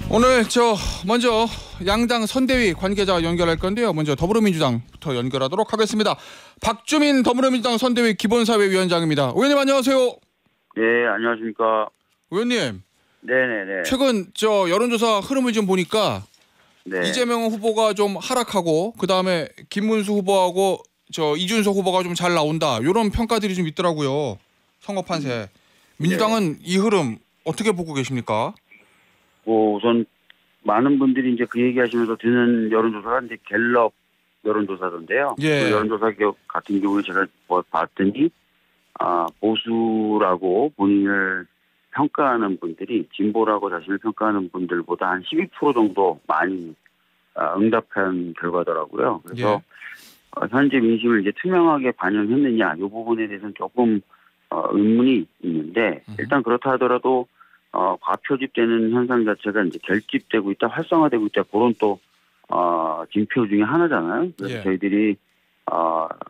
오늘 먼저 양당 선대위 관계자 연결할 건데요. 먼저 더불어민주당부터 연결하도록 하겠습니다. 박주민 더불어민주당 선대위 기본사회위원장입니다. 의원님 안녕하세요. 네, 안녕하십니까. 의원님. 네네네. 최근 여론조사 흐름을 좀 보니까 네. 이재명 후보가 좀 하락하고 그다음에 김문수 후보하고 이준석 후보가 좀 잘 나온다. 이런 평가들이 좀 있더라고요. 선거 판세. 민주당은 이 흐름 어떻게 보고 계십니까? 우선 많은 분들이 이제 그 얘기하시면서 듣는 여론조사가 이제 갤럽 여론조사던데요. 예. 그 여론조사 같은 경우에 제가 봤더니 보수라고 본인을 평가하는 분들이 진보라고 자신을 평가하는 분들보다 한 12% 정도 많이 응답한 결과더라고요. 그래서 현재 민심을 이제 투명하게 반영했느냐 이 부분에 대해서는 조금 의문이 있는데 일단 그렇다 하더라도 과표집되는 현상 자체가 이제 결집되고 있다, 활성화되고 있다 그런 또 징표 중에 하나잖아요. 그래서 저희들이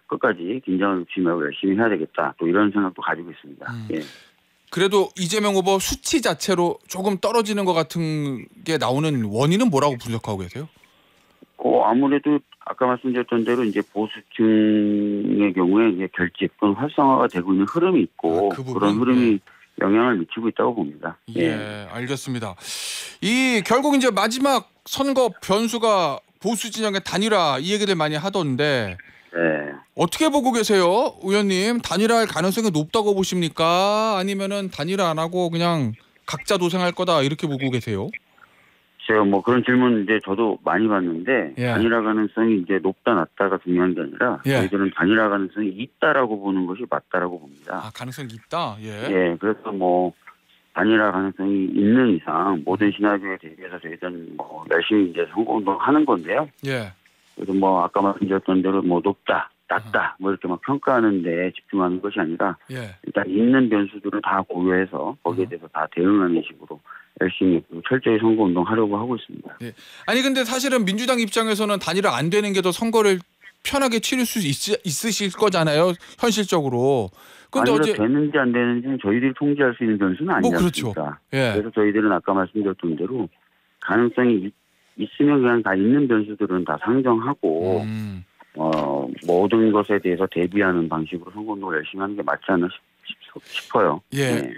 끝까지 긴장을 놓지 말고 열심히 해야 되겠다. 또 이런 생각도 가지고 있습니다. 예. 그래도 이재명 후보 수치 자체로 조금 떨어지는 것 같은 게 나오는 원인은 뭐라고 분석하고 계세요? 아무래도 아까 말씀드렸던 대로 이제 보수층의 경우에 이제 결집 또는 활성화가 되고 있는 흐름이 있고 그런 흐름이 영향을 미치고 있다고 봅니다. 예, 알겠습니다. 결국 이제 마지막 선거 변수가 보수 진영의 단일화 이 얘기들 많이 하던데 어떻게 보고 계세요, 의원님? 단일화할 가능성이 높다고 보십니까? 아니면은 단일화 안 하고 그냥 각자 도생할 거다 이렇게 보고 계세요? 제가 그런 질문 이제 저도 많이 받는데 단일화 가능성이 이제 높다 낮다가 중요한 게 아니라 저희들은 단일화 가능성이 있다라고 보는 것이 맞다라고 봅니다. 가능성이 있다. 그래서 단일화 가능성이 있는 이상 모든 시나리오에 대비해서 저희들은 열심히 이제 선거운동 하는 건데요. 그래서 아까 말씀드렸던 대로 높다, 낮다 이렇게 평가하는 데 집중하는 것이 아니라 일단 있는 변수들을 다 고려해서 거기에 대해서 다 대응하는 식으로 열심히 철저히 선거운동 하려고 하고 있습니다. 아니 근데 사실은 민주당 입장에서는 단일화 안 되는 게 더 선거를 편하게 치를 수 있으실 거잖아요. 현실적으로. 근데 되는지 안 되는지는 저희들이 통제할 수 있는 변수는 아니지 않습니까? 그래서 저희들은 아까 말씀드렸던 대로 가능성이 있으면 그냥 다 있는 변수들은 다 상정하고 모든 것에 대해서 대비하는 방식으로 선거운동을 열심히 하는 게 맞지 않나 싶어요.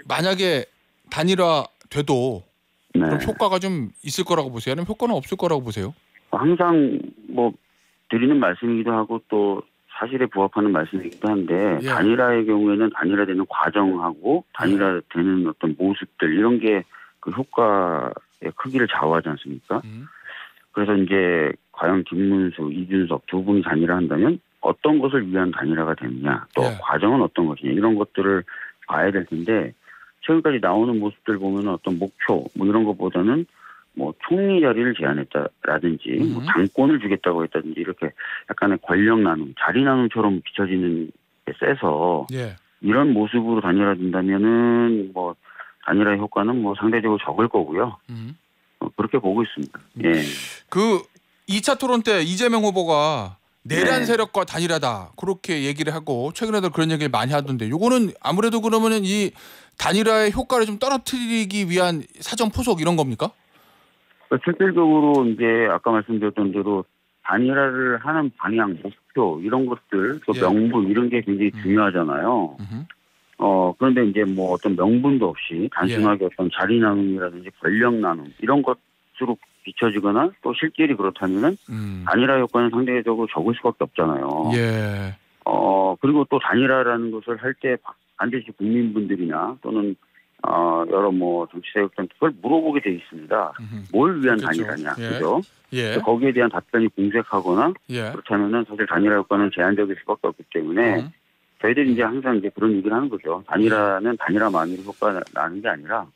만약에 단일화 돼도 그럼 효과가 좀 있을 거라고 보세요? 아니면 효과는 없을 거라고 보세요? 항상 드리는 말씀이기도 하고 또 사실에 부합하는 말씀이기도 한데 단일화의 경우에는 단일화되는 과정하고 단일화되는 어떤 모습들 이런 게 그 효과의 크기를 좌우하지 않습니까? 그래서 이제 과연 김문수, 이준석 두 분이 단일화한다면 어떤 것을 위한 단일화가 되느냐 또 과정은 어떤 것이냐 이런 것들을 봐야 될 텐데 최근까지 나오는 모습들 보면 어떤 목표 이런 것보다는 총리 자리를 제안했다라든지 당권을 주겠다고 했다든지 이렇게 약간의 권력 나눔, 자리 나눔처럼 비춰지는 게 세서 이런 모습으로 단일화된다면은 단일화 효과는 상대적으로 적을 거고요. 그렇게 보고 있습니다. 그 2차 토론 때 이재명 후보가 내란 세력과 단일화다 그렇게 얘기를 하고 최근에도 그런 얘기를 많이 하던데 요거는 아무래도 그러면은 이 단일화의 효과를 좀 떨어뜨리기 위한 사전 포석 이런 겁니까? 실질적으로 이제 아까 말씀드렸던 대로 단일화를 하는 방향, 목표 이런 것들 또 명분 이런 게 굉장히 중요하잖아요. 그런데 이제 어떤 명분도 없이 단순하게 어떤 자리 나눔이라든지 권력 나눔 이런 것으로 비춰지거나 또 실질이 그렇다면은 단일화 효과는 상대적으로 적을 수밖에 없잖아요. 그리고 또 단일화라는 것을 할 때 반드시 국민분들이나 또는 여러 정치 세력들한테 그걸 물어보게 돼 있습니다. 뭘 위한 단일화냐, 그죠? 거기에 대한 답변이 공색하거나 그렇다면은 사실 단일화 효과는 제한적일 수밖에 없기 때문에 저희들이 이제 항상 이제 그런 얘기를 하는 거죠. 단일화는 단일화만으로 효과가 나는 게 아니라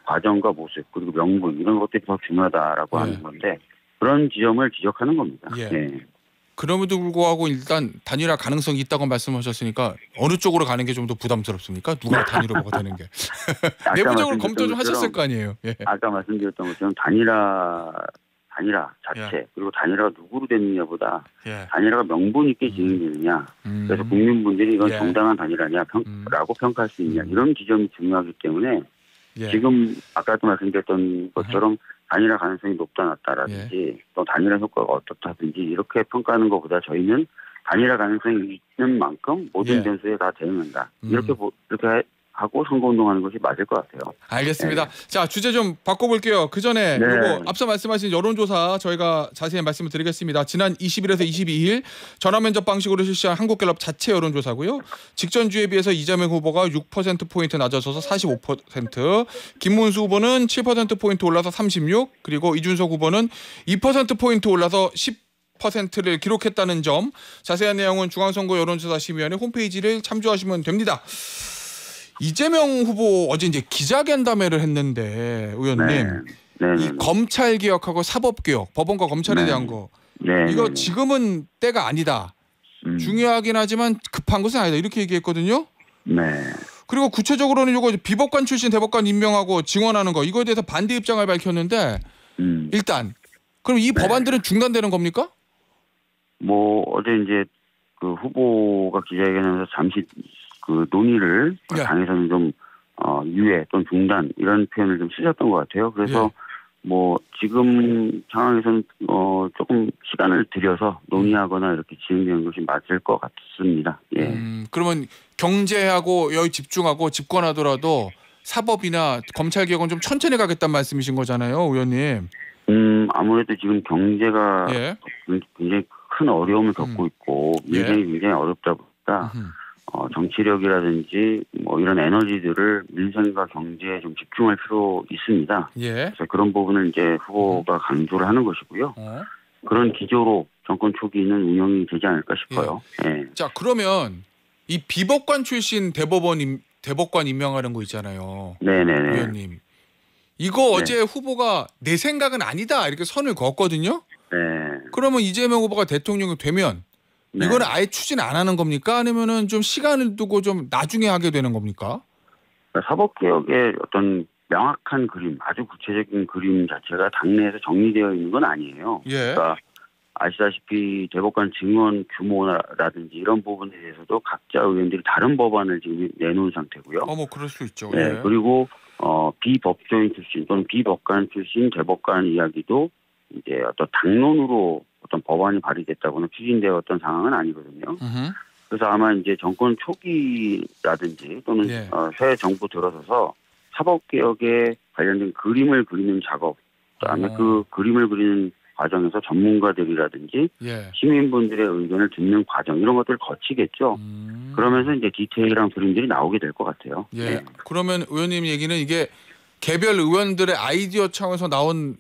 과정과 모습 그리고 명분 이런 것들이 더 중요하다라고 하는 건데 그런 지점을 지적하는 겁니다. 그럼에도 불구하고 일단 단일화 가능성이 있다고 말씀하셨으니까 어느 쪽으로 가는 게 좀 더 부담스럽습니까? 누가 단일 후보가 되는 게. 내부적으로 검토 좀 하셨을 거 아니에요. 아까 말씀드렸던 것처럼 단일화 자체 그리고 단일화가 누구로 되느냐보다 단일화가 명분 있게 진행되느냐 그래서 국민분들이 이건 정당한 단일화냐 라고 평가할 수 있느냐 이런 지점이 중요하기 때문에 예. 지금 아까도 말씀드렸던 것처럼 단일화 가능성이 높다 낮다라든지 또 단일화 효과가 어떻다든지 이렇게 평가하는 것보다 저희는 단일화 가능성이 있는 만큼 모든 변수에 다 대응한다. 이렇게 하고 선거운동하는 것이 맞을 것 같아요. 알겠습니다. 자, 주제 좀 바꿔볼게요. 그 전에 요거 앞서 말씀하신 여론조사 저희가 자세히 말씀을 드리겠습니다. 지난 20일에서 22일 전화면접 방식으로 실시한 한국갤럽 자체 여론조사고요. 직전 주에 비해서 이재명 후보가 6%포인트 낮아져서 45%, 김문수 후보는 7%포인트 올라서 36%, 그리고 이준석 후보는 2%포인트 올라서 10%를 기록했다는 점. 자세한 내용은 중앙선거 여론조사심의위원회 홈페이지를 참조하시면 됩니다. 이재명 후보 어제 이제 기자간담회를 했는데 의원님 이 검찰 개혁하고 사법 개혁, 법원과 검찰에 대한 거 이거 지금은 때가 아니다. 중요하긴 하지만 급한 것은 아니다. 이렇게 얘기했거든요. 그리고 구체적으로는 이거 비법관 출신 대법관 임명하고 증언하는 거 이거에 대해서 반대 입장을 밝혔는데 일단 그럼 이 법안들은 중단되는 겁니까? 뭐 어제 이제 그 후보가 기자회견에서 잠시 그 논의를 당에서는 좀 유예 또는 중단 이런 표현을 좀 쓰셨던 것 같아요. 그래서 뭐 지금 상황에서는 조금 시간을 들여서 논의하거나 이렇게 진행되는 것이 맞을 것 같습니다. 그러면 경제하고 여기 집중하고 집권하더라도 사법이나 검찰 개혁은 좀 천천히 가겠다는 말씀이신 거잖아요, 의원님. 아무래도 지금 경제가 굉장히 큰 어려움을 겪고 있고 민생이 굉장히 어렵다 보니까 정치력이라든지 뭐 이런 에너지들을 민생과 경제에 좀 집중할 필요 있습니다. 그래서 그런 부분을 이제 후보가 강조를 하는 것이고요. 그런 기조로 정권 초기는 운영이 되지 않을까 싶어요. 자, 그러면 이 비법관 출신 대법관 임명하는 거 있잖아요. 의원님. 이거 어제 후보가 내 생각은 아니다 이렇게 선을 그었거든요. 그러면 이재명 후보가 대통령이 되면 이거는 아예 추진 안 하는 겁니까? 아니면은 좀 시간을 두고 좀 나중에 하게 되는 겁니까? 사법개혁의 어떤 명확한 그림, 아주 구체적인 그림 자체가 당내에서 정리되어 있는 건 아니에요. 그러니까 아시다시피 대법관 증언 규모라든지 이런 부분에 대해서도 각자 의원들이 다른 법안을 지금 내놓은 상태고요. 뭐 그럴 수 있죠. 그리고 비법조인 출신 또는 비법관 출신 대법관 이야기도 이제 어떤 당론으로 어떤 법안이 발의됐다거나 추진되었던 상황은 아니거든요. 그래서 아마 이제 정권 초기라든지 또는 새 정부 들어서서 사법개혁에 관련된 그림을 그리는 작업, 그다음에 그 그림을 그리는 과정에서 전문가들이라든지 시민분들의 의견을 듣는 과정 이런 것들을 거치겠죠. 그러면서 이제 디테일한 그림들이 나오게 될 것 같아요. 그러면 의원님 얘기는 이게 개별 의원들의 아이디어 차원에서 나온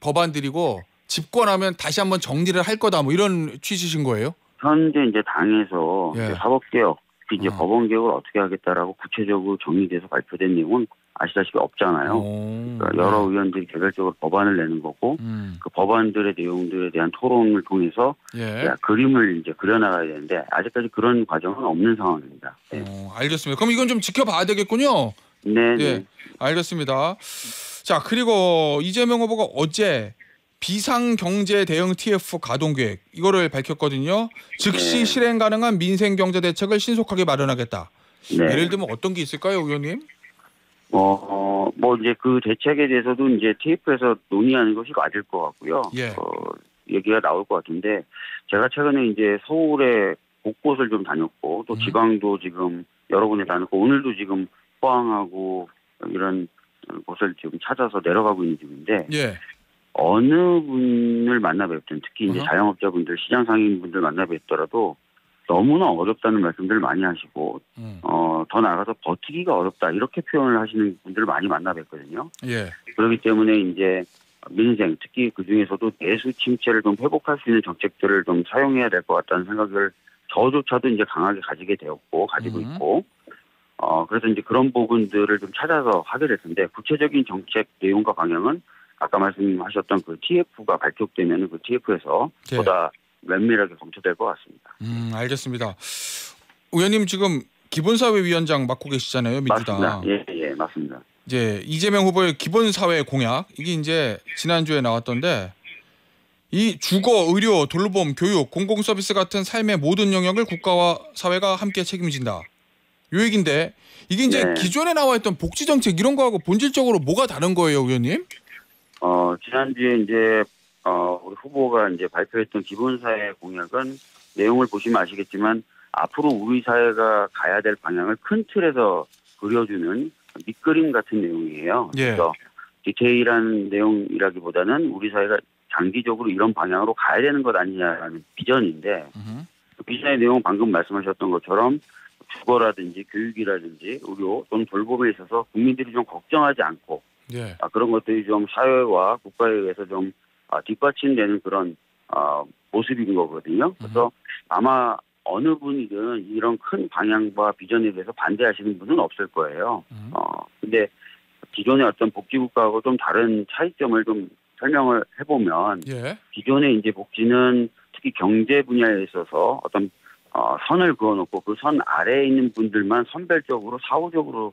법안들이고 집권하면 다시 한번 정리를 할 거다 뭐 이런 취지신 거예요? 현재 이제 당에서 사법개혁, 이제 법원개혁을 어떻게 하겠다라고 구체적으로 정리돼서 발표된 내용은 아시다시피 없잖아요. 그러니까 여러 의원들이 개별적으로 법안을 내는 거고 그 법안들의 내용들에 대한 토론을 통해서 그림을 이제 그려나가야 되는데 아직까지 그런 과정은 없는 상황입니다. 알겠습니다. 그럼 이건 좀 지켜봐야 되겠군요. 알겠습니다. 자, 그리고 이재명 후보가 어제 비상경제 대응 TF 가동계획 이거를 밝혔거든요. 즉시 실행 가능한 민생경제 대책을 신속하게 마련하겠다. 예를 들면 어떤 게 있을까요, 의원님? 뭐 이제 그 대책에 대해서도 이제 TF에서 논의하는 것이 맞을 것 같고요. 얘기가 나올 것 같은데 제가 최근에 이제 서울에 곳곳을 좀 다녔고 또 지방도 지금 여러 군데 다녔고 오늘도 지금 포항하고 이런 곳을 지금 찾아서 내려가고 있는 중인데 어느 분을 만나 뵙든 특히 이제 자영업자분들, 시장 상인분들 만나 뵙더라도 너무나 어렵다는 말씀들을 많이 하시고 더 나아가서 버티기가 어렵다 이렇게 표현을 하시는 분들을 많이 만나 뵙거든요. 그렇기 때문에 이제 민생 특히 그중에서도 내수 침체를 좀 회복할 수 있는 정책들을 좀 사용해야 될 것 같다는 생각을 저조차도 이제 강하게 가지고 있고 그래서 이제 그런 부분들을 좀 찾아서 하게 될 텐데 구체적인 정책 내용과 방향은 아까 말씀하셨던 그 TF가 발표되면 그 TF에서 보다 면밀하게 검토될 것 같습니다. 알겠습니다. 의원님 지금 기본사회위원장 맡고 계시잖아요, 민주당. 맞습니다. 맞습니다. 이제 이재명 후보의 기본사회 공약 이게 이제 지난주에 나왔던데 이 주거, 의료, 돌봄, 교육, 공공서비스 같은 삶의 모든 영역을 국가와 사회가 함께 책임진다. 요 얘긴데 이게 이제 네. 기존에 나와 있던 복지 정책 이런 거하고 본질적으로 뭐가 다른 거예요, 의원님? 지난주에 이제 우리 후보가 이제 발표했던 기본사회 공약은 내용을 보시면 아시겠지만 앞으로 우리 사회가 가야 될 방향을 큰 틀에서 그려주는 밑그림 같은 내용이에요. 예. 그래서 디테일한 내용이라기보다는 우리 사회가 장기적으로 이런 방향으로 가야 되는 것 아니냐라는 비전인데 그 비전의 내용은 방금 말씀하셨던 것처럼 주거라든지 교육이라든지 의료 또는 돌봄에 있어서 국민들이 좀 걱정하지 않고 예. 그런 것들이 좀 사회와 국가에 의해서 좀 뒷받침되는 그런 모습인 거거든요. 그래서 아마 어느 분이든 이런 큰 방향과 비전에 대해서 반대하시는 분은 없을 거예요. 근데 기존의 어떤 복지국가하고 좀 다른 차이점을 좀 설명을 해보면 예. 기존의 이제 복지는 특히 경제 분야에 있어서 어떤 선을 그어놓고 그 선 아래에 있는 분들만 선별적으로 사후적으로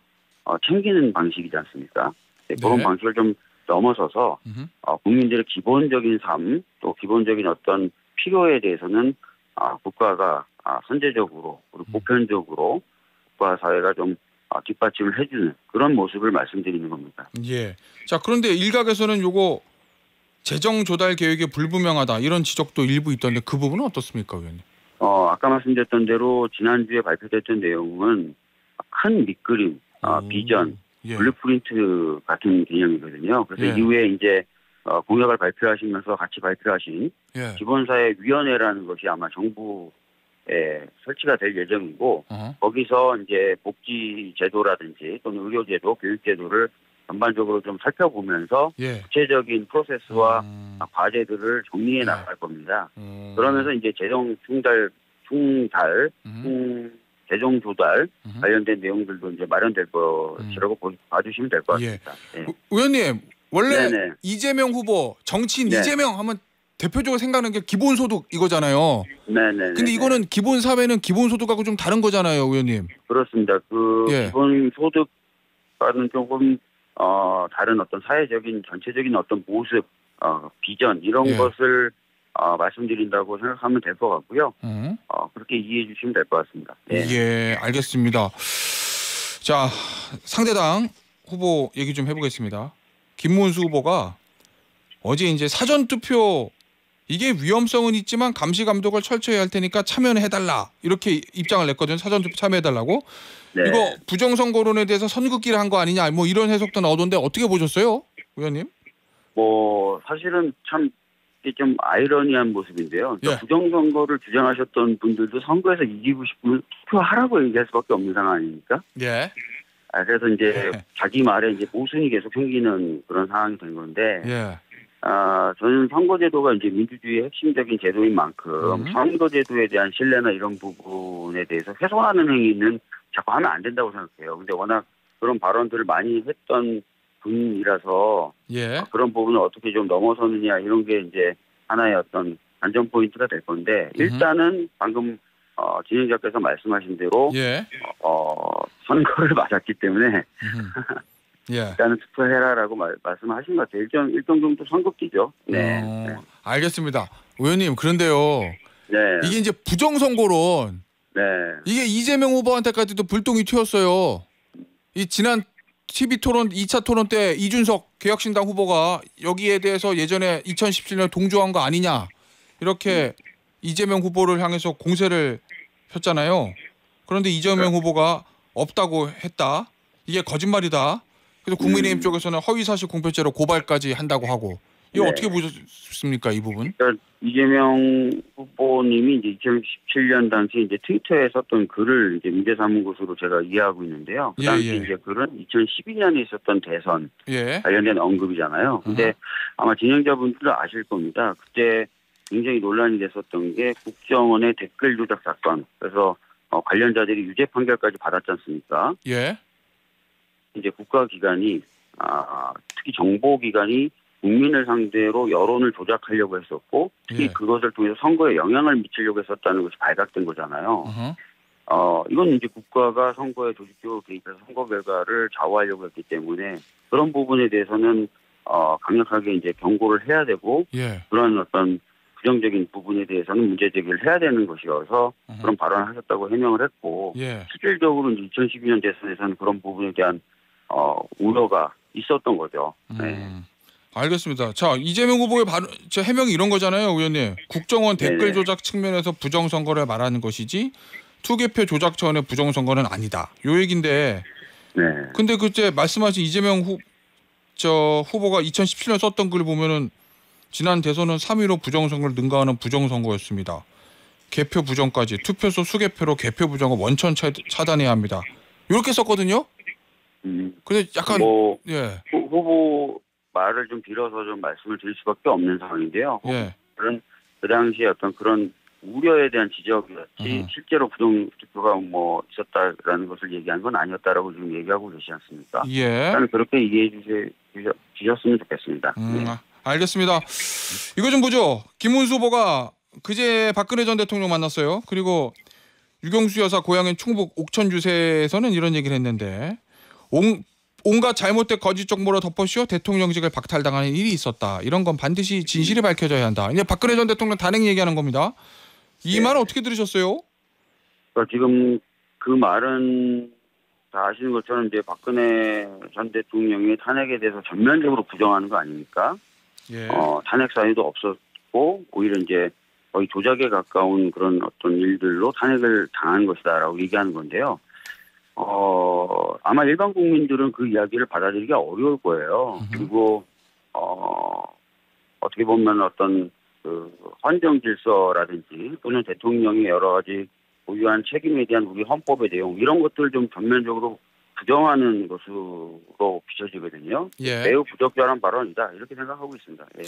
챙기는 방식이지 않습니까? 네, 그런 네. 방식을 좀 넘어서서 국민들의 기본적인 삶 또 기본적인 어떤 필요에 대해서는 국가가 선제적으로 그리고 보편적으로 국가 사회가 좀 뒷받침을 해주는 그런 모습을 말씀드리는 겁니다. 예. 자, 그런데 일각에서는 요거 재정 조달 계획이 불분명하다 이런 지적도 일부 있던데 그 부분은 어떻습니까, 의원님? 아까 말씀드렸던 대로 지난주에 발표됐던 내용은 큰 밑그림, 비전, 예. 블루프린트 같은 개념이거든요. 그래서 예. 이후에 이제 공약을 발표하시면서 같이 발표하신 예. 기본사회위원회라는 것이 아마 정부에 설치가 될 예정이고 어허. 거기서 이제 복지 제도라든지 또는 의료제도, 교육제도를 전반적으로 좀 살펴보면서 예. 구체적인 프로세스와 과제들을 정리해 나갈 겁니다. 그러면서 이제 재정 재정 조달 관련된 내용들도 이제 마련될 것이라고 봐주시면 될 것 예. 같습니다. 네. 의원님 원래 네네. 이재명 후보 정치인 네. 이재명 하면 대표적으로 생각나는 게 기본소득 이거잖아요. 네네. 근데 이거는 기본사회는 기본소득하고 좀 다른 거잖아요, 의원님. 그렇습니다. 예. 기본소득과는 조금 다른 어떤 사회적인 전체적인 어떤 모습, 비전 이런 예. 것을 말씀드린다고 생각하면 될 것 같고요. 그렇게 이해해 주시면 될 것 같습니다. 네. 예, 알겠습니다. 자, 상대당 후보 얘기 좀 해보겠습니다. 김문수 후보가 어제 이제 사전투표 이게 위험성은 있지만 감시 감독을 철저히 할 테니까 참여는 해달라 이렇게 입장을 냈거든요. 사전투표 참여해달라고. 네. 이거 부정선거론에 대해서 선긋기를 한 거 아니냐 뭐 이런 해석도 나오던데 어떻게 보셨어요, 의원님? 사실은 참 이게 좀 아이러니한 모습인데요. 그러니까 예. 부정선거를 주장하셨던 분들도 선거에서 이기고 싶으면 투표하라고 얘기할 수밖에 없는 상황 아닙니까? 예. 그래서 이제 자기 말에 이제 모순이 계속 생기는 그런 상황이 된 건데, 예. 저는 선거제도가 이제 민주주의의 핵심적인 제도인 만큼 선거제도에 대한 신뢰나 이런 부분에 대해서 훼손하는 행위는 자꾸 하면 안 된다고 생각해요. 근데 워낙 그런 발언들을 많이 했던 분이라서 예. 그런 부분을 어떻게 좀 넘어서느냐 이런 게 이제 하나의 어떤 관전 포인트가 될 건데 일단은 방금 진행자께서 말씀하신 대로 예. 선거를 맞았기 때문에 예. 일단은 투표해라라고 말씀하신 것 같아요. 일정 정도 선긋기죠. 네. 네. 알겠습니다. 의원님 그런데요. 네. 이게 이제 부정선거론 네. 이게 이재명 후보한테까지도 불똥이 튀었어요. 이 지난 TV 토론 2차 토론 때 이준석 개혁신당 후보가 여기에 대해서 예전에 2017년 동조한 거 아니냐 이렇게 이재명 후보를 향해서 공세를 폈잖아요. 그런데 이재명 후보가 없다고 했다. 이게 거짓말이다. 그래서 국민의힘 쪽에서는 허위사실 공표죄로 고발까지 한다고 하고 이거 네. 어떻게 보셨습니까, 이 부분? 그러니까 이재명 후보님이 이제 2017년 당시 이제 트위터에 썼던 글을 이제 문제 삼은 것으로 제가 이해하고 있는데요. 그 당시 이제 글은 2012년에 있었던 대선 예. 관련된 언급이잖아요. 근데 아마 진행자분들도 아실 겁니다. 그때 굉장히 논란이 됐었던 게 국정원의 댓글 조작 사건. 그래서 관련자들이 유죄 판결까지 받았지 않습니까? 예. 이제 국가기관이 특히 정보기관이 국민을 상대로 여론을 조작하려고 했었고 특히 예. 그것을 통해서 선거에 영향을 미치려고 했었다는 것이 발각된 거잖아요. 이건 이제 국가가 선거에 조직적으로 개입해서 선거 결과를 좌우하려고 했기 때문에 그런 부분에 대해서는 강력하게 이제 경고를 해야 되고 예. 그런 어떤 부정적인 부분에 대해서는 문제 제기를 해야 되는 것이어서 그런 발언을 하셨다고 해명을 했고 예. 실질적으로 이제 2012년 대선에서는 그런 부분에 대한 우려가 있었던 거죠. 네. 알겠습니다. 자, 이재명 후보의 해명이 이런 거잖아요, 의원님. 국정원 댓글 조작 측면에서 부정선거를 말하는 것이지 투개표 조작 차원의 부정선거는 아니다. 요 얘긴데. 네. 근데 그때 말씀하신 이재명 후보가 2017년 썼던 글 보면은 지난 대선은 3.15 부정선거를 능가하는 부정선거였습니다. 개표 부정까지 투표소 수개표로 개표 부정을 원천 차단해야 합니다. 이렇게 썼거든요. 근데 약간 예. 후보 말을 좀 빌어서 좀 말씀을 드릴 수밖에 없는 상황인데요. 예. 그 당시에 어떤 그런 우려에 대한 지적이었지 실제로 부정 투표가 뭐 있었다라는 것을 얘기한 건 아니었다라고 지금 얘기하고 계시지 않습니까? 예. 일단 그렇게 이해해 주셨으면 좋겠습니다. 알겠습니다. 이거 좀 보죠. 김문수 후보가 그제 박근혜 전 대통령 만났어요. 그리고 유경수 여사 고향인 충북 옥천주세에서는 이런 얘기를 했는데 온갖 잘못된 거짓 정보로 덮어씌워 대통령직을 박탈당하는 일이 있었다. 이런 건 반드시 진실이 밝혀져야 한다. 이제 박근혜 전 대통령 단행 얘기하는 겁니다. 이 말은 어떻게 들으셨어요? 그러니까 지금 그 말은 다 아시는 것처럼 이제 박근혜 전 대통령이 탄핵에 대해서 전면적으로 부정하는 거 아닙니까? 예. 탄핵 사유도 없었고 오히려 이제 거의 조작에 가까운 그런 어떤 일들로 탄핵을 당한 것이다라고 얘기하는 건데요. 아마 일반 국민들은 그 이야기를 받아들이기가 어려울 거예요. 그리고 어떻게 보면 어떤 그 헌정 질서라든지 또는 대통령이 여러 가지 고유한 책임에 대한 우리 헌법의 내용 이런 것들을 좀 전면적으로 부정하는 것으로 비춰지거든요. 예. 매우 부적절한 발언이다 이렇게 생각하고 있습니다. 예.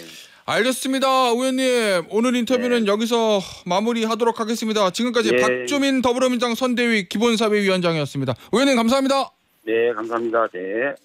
알겠습니다. 의원님 오늘 인터뷰는 여기서 마무리하도록 하겠습니다. 지금까지 박주민 더불어민주당 선대위 기본사회위원장이었습니다. 의원님 감사합니다. 네 감사합니다. 네.